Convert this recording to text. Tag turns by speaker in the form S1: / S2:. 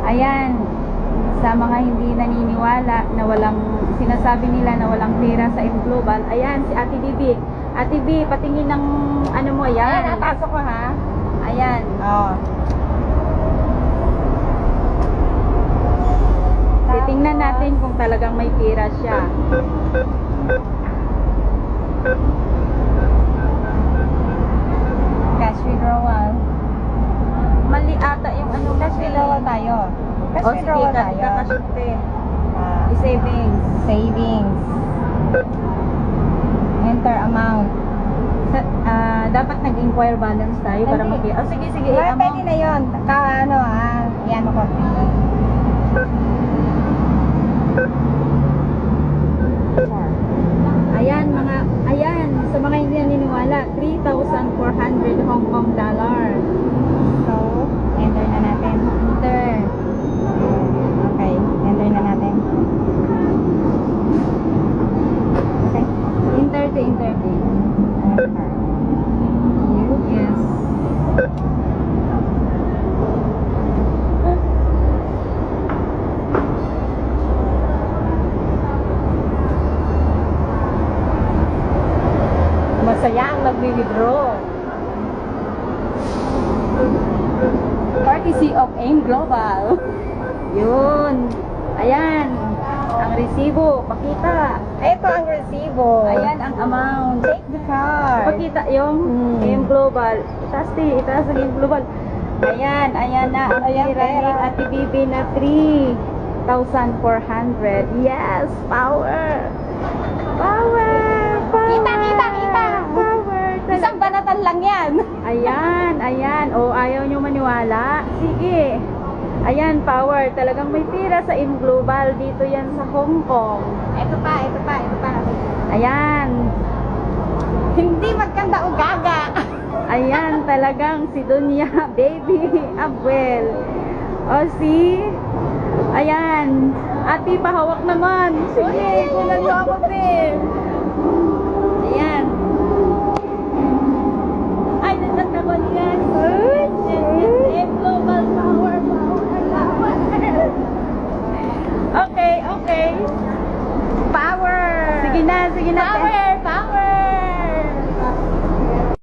S1: Ayan, sa mga hindi naniniwala na walang, sinasabi nila na walang pera sa M Global. Ayan, si Ate Bibi. Ate B, patingin ng ano mo, ayan.
S2: Ayan, pasok ko ha.
S1: Ayan.
S2: Oo.
S1: Titingnan natin kung talagang may pera siya.
S2: Cash withdrawal.
S1: Mali ata yung ano
S2: Cash
S1: kasi.
S2: withdrawal tayo. Cash
S1: O sige,
S2: withdrawal tayo.
S1: kakasyote.
S2: Ah,
S1: I-savings.
S2: savings. Enter amount.
S1: Dapat nag-inquire balance tayo para
S2: Hindi.
S1: makita. Oh, sige, sige.
S2: Well, pwede na yun. Ano yan ako.
S1: Ayan, sa mga hindi naniniwala, 3,400 Hong Kong dollar.
S2: So, enter na natin.
S1: Enter.
S2: Okay, enter na natin. Okay.
S1: Enter to enter. Yes.
S2: Masaya ang nag-withdraw.
S1: Courtesy of AIM Global. Yun. Ayan. Ang resibo. Pakita.
S2: Ito ang resibo.
S1: Ayan ang amount.
S2: Take the card.
S1: Pakita yung AIM Global. Itaas ang AIM Global. Ayan na. Ang
S2: Ayan,
S1: pera ni
S2: pera.
S1: Ate Bibi na 3,400. Yes, power. Power.
S2: Kita.
S1: Power.
S2: Isang banatan lang yan.
S1: Ayan. O, ayaw nyo maniwala? Sige. Ayan, power. Talagang may pira sa AIM Global. Dito yan sa Hong Kong.
S2: Ito pa.
S1: Ayan.
S2: Hindi magkanda o gaga.
S1: Ayan, talagang si Dunya Baby Abuel. O, si... Ayan. Ate, pahawak naman. Sige, kunan mo ako, babe. Ayan. Ay, natatakot yan.